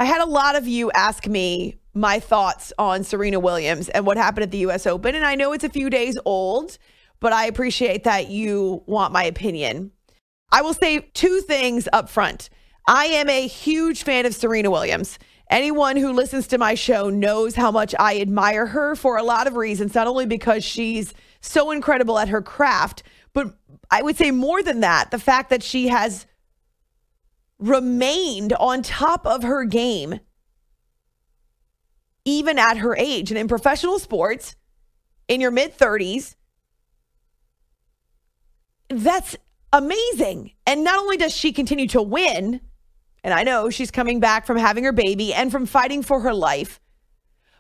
I had a lot of you ask me my thoughts on Serena Williams and what happened at the U.S. Open. And I know it's a few days old, but I appreciate that you want my opinion. I will say two things up front. I am a huge fan of Serena Williams. Anyone who listens to my show knows how much I admire her for a lot of reasons, not only because she's so incredible at her craft, but I would say more than that, the fact that she has remained on top of her game even at her age. And in professional sports, in your mid-30s, that's amazing. And not only does she continue to win, and I know she's coming back from having her baby and from fighting for her life,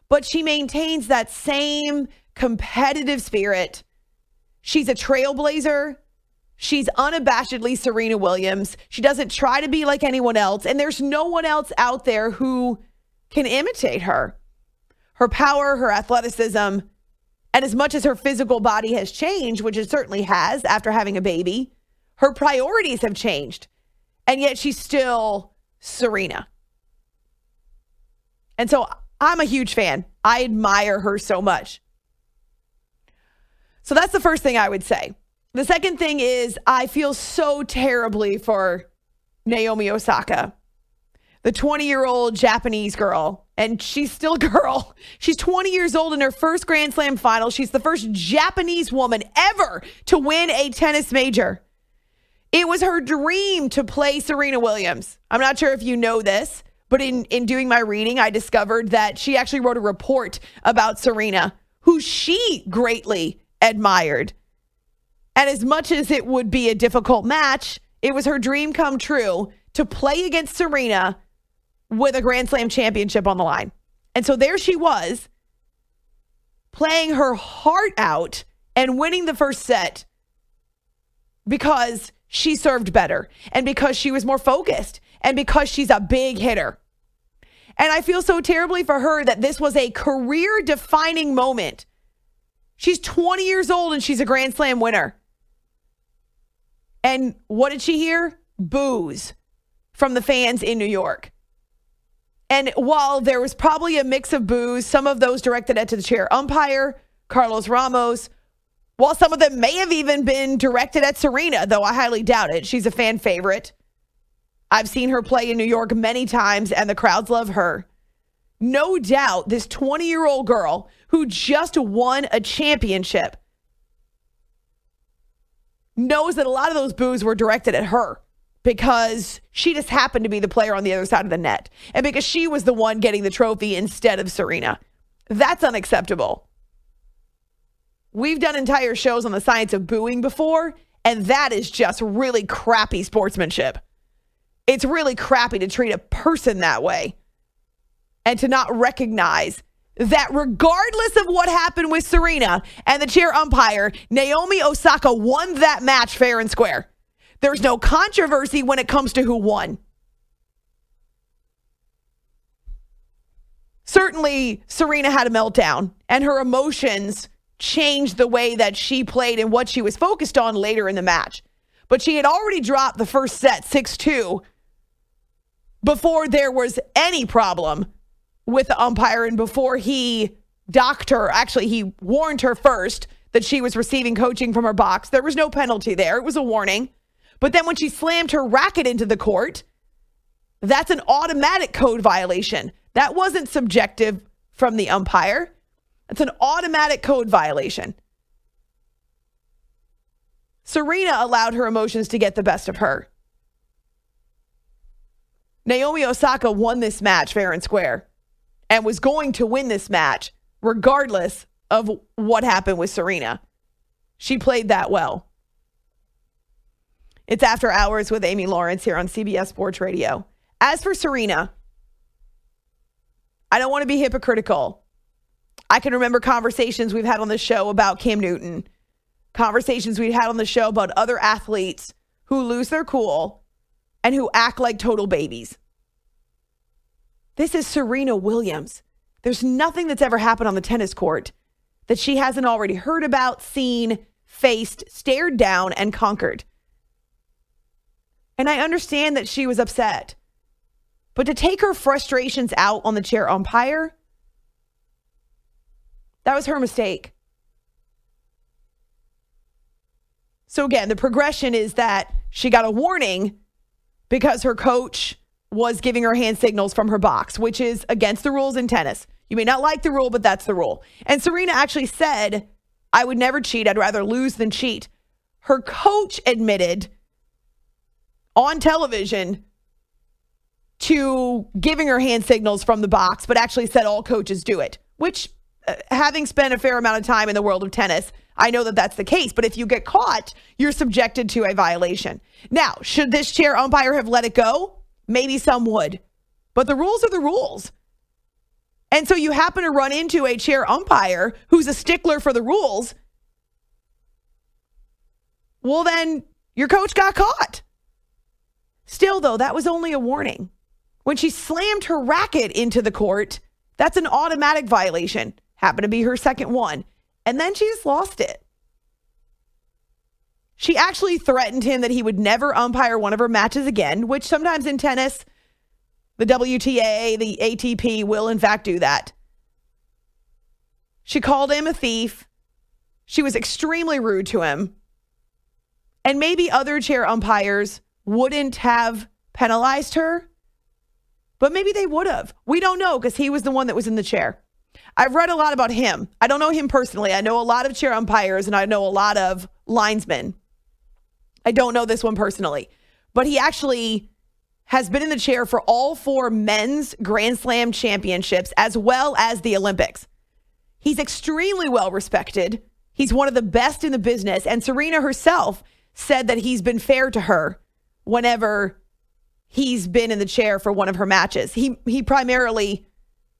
but she maintains that same competitive spirit. She's a trailblazer. She's unabashedly Serena Williams. She doesn't try to be like anyone else, and there's no one else out there who can imitate her. Her power, her athleticism, and as much as her physical body has changed, which it certainly has after having a baby, her priorities have changed, and yet she's still Serena. And so I'm a huge fan. I admire her so much. So that's the first thing I would say. The second thing is I feel so terribly for Naomi Osaka, the 20-year-old Japanese girl. And she's still a girl. She's 20 years old in her first Grand Slam final. She's the first Japanese woman ever to win a tennis major. It was her dream to play Serena Williams. I'm not sure if you know this, but in doing my reading, I discovered that she actually wrote a report about Serena, who she greatly admired. And as much as it would be a difficult match, it was her dream come true to play against Serena with a Grand Slam championship on the line. And so there she was, playing her heart out and winning the first set because she served better and because she was more focused and because she's a big hitter. And I feel so terribly for her that this was a career-defining moment. She's 20 years old and she's a Grand Slam winner. And what did she hear? Boos from the fans in New York. And while there was probably a mix of boos, some of those directed at the chair umpire, Carlos Ramos, while some of them may have even been directed at Serena, though I highly doubt it. She's a fan favorite. I've seen her play in New York many times, and the crowds love her. No doubt this 20-year-old girl who just won a championship knows that a lot of those boos were directed at her because she just happened to be the player on the other side of the net and because she was the one getting the trophy instead of Serena. That's unacceptable. We've done entire shows on the science of booing before, and that is just really crappy sportsmanship. It's really crappy to treat a person that way and to not recognize that regardless of what happened with Serena and the chair umpire, Naomi Osaka won that match fair and square. There's no controversy when it comes to who won. Certainly, Serena had a meltdown, and her emotions changed the way that she played and what she was focused on later in the match. But she had already dropped the first set 6-2 before there was any problem with the umpire and before he docked her. Actually, he warned her first that she was receiving coaching from her box. There was no penalty there. It was a warning. But then when she slammed her racket into the court, that's an automatic code violation. That wasn't subjective from the umpire. It's an automatic code violation. Serena allowed her emotions to get the best of her. Naomi Osaka won this match fair and square and was going to win this match regardless of what happened with Serena. She played that well. It's After Hours with Amy Lawrence here on CBS Sports Radio. As for Serena, I don't want to be hypocritical. I can remember conversations we've had on the show about Cam Newton, conversations we've had on the show about other athletes who lose their cool and who act like total babies. This is Serena Williams. There's nothing that's ever happened on the tennis court that she hasn't already heard about, seen, faced, stared down, and conquered. And I understand that she was upset. But to take her frustrations out on the chair umpire, that was her mistake. So again, the progression is that she got a warning because her coach was giving her hand signals from her box, which is against the rules in tennis. You may not like the rule, but that's the rule. And Serena actually said, I would never cheat. I'd rather lose than cheat. Her coach admitted on television to giving her hand signals from the box, but actually said all coaches do it, which having spent a fair amount of time in the world of tennis, I know that that's the case. But if you get caught, you're subjected to a violation. Now, should this chair umpire have let it go? Maybe some would. But the rules are the rules. And so you happen to run into a chair umpire who's a stickler for the rules. Well, then your coach got caught. Still, though, that was only a warning. When she slammed her racket into the court, that's an automatic violation. Happened to be her second one. And then she just lost it. She actually threatened him that he would never umpire one of her matches again, which sometimes in tennis, the WTA, the ATP will in fact do that. She called him a thief. She was extremely rude to him. And maybe other chair umpires wouldn't have penalized her, but maybe they would have. We don't know because he was the one that was in the chair. I've read a lot about him. I don't know him personally. I know a lot of chair umpires and I know a lot of linesmen. I don't know this one personally, but he actually has been in the chair for all 4 men's Grand Slam championships as well as the Olympics. He's extremely well respected. He's one of the best in the business. And Serena herself said that he's been fair to her whenever he's been in the chair for one of her matches. He primarily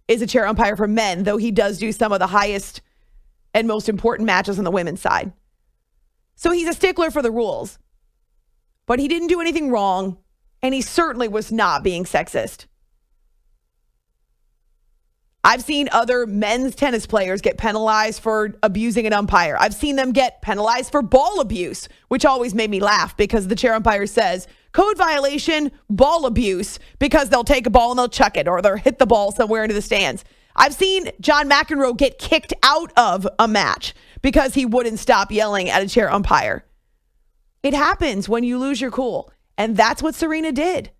is a chair umpire for men, though he does do some of the highest and most important matches on the women's side. So he's a stickler for the rules. But he didn't do anything wrong, and he certainly was not being sexist. I've seen other men's tennis players get penalized for abusing an umpire. I've seen them get penalized for ball abuse, which always made me laugh because the chair umpire says, code violation, ball abuse, because they'll take a ball and they'll chuck it or they'll hit the ball somewhere into the stands. I've seen John McEnroe get kicked out of a match because he wouldn't stop yelling at a chair umpire. It happens when you lose your cool. And that's what Serena did.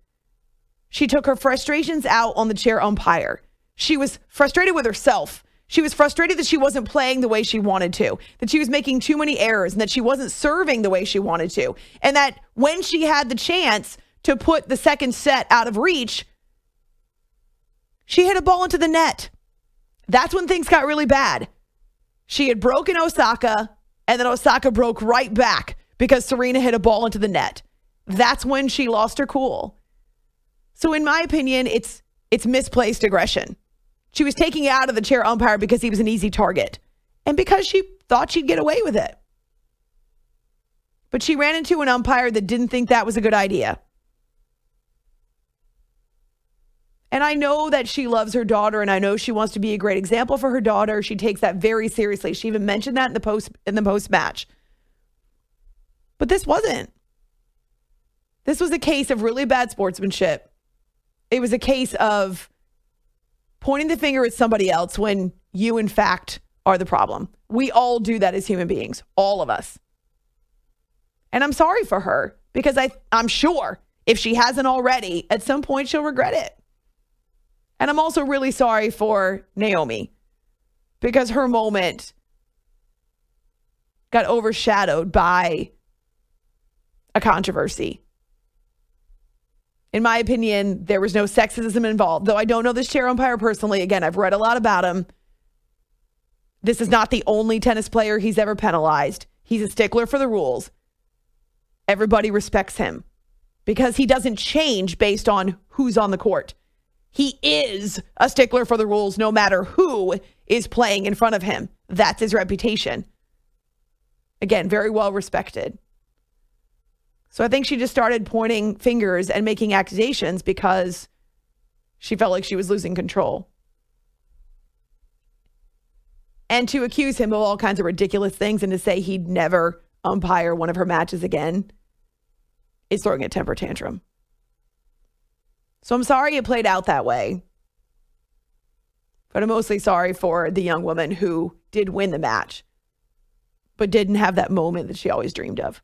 She took her frustrations out on the chair umpire. She was frustrated with herself. She was frustrated that she wasn't playing the way she wanted to, that she was making too many errors and that she wasn't serving the way she wanted to. And that when she had the chance to put the second set out of reach, she hit a ball into the net. That's when things got really bad. She had broken Osaka, and then Osaka broke right back because Serena hit a ball into the net. That's when she lost her cool. So in my opinion, it's misplaced aggression. She was taking it out of the chair umpire because he was an easy target and because she thought she'd get away with it. But she ran into an umpire that didn't think that was a good idea. And I know that she loves her daughter, and I know she wants to be a great example for her daughter. She takes that very seriously. She even mentioned that in the post match. But this wasn't. This was a case of really bad sportsmanship. It was a case of pointing the finger at somebody else when you, in fact, are the problem. We all do that as human beings, all of us. And I'm sorry for her because I'm sure if she hasn't already, at some point she'll regret it. And I'm also really sorry for Naomi because her moment got overshadowed by a controversy. In my opinion, there was no sexism involved, though I don't know this chair umpire personally. Again, I've read a lot about him. This is not the only tennis player he's ever penalized. He's a stickler for the rules. Everybody respects him because he doesn't change based on who's on the court. He is a stickler for the rules no matter who is playing in front of him. That's his reputation. Again, very well respected. So I think she just started pointing fingers and making accusations because she felt like she was losing control. And to accuse him of all kinds of ridiculous things and to say he'd never umpire one of her matches again is throwing a temper tantrum. So I'm sorry it played out that way. But I'm mostly sorry for the young woman who did win the match, but didn't have that moment that she always dreamed of.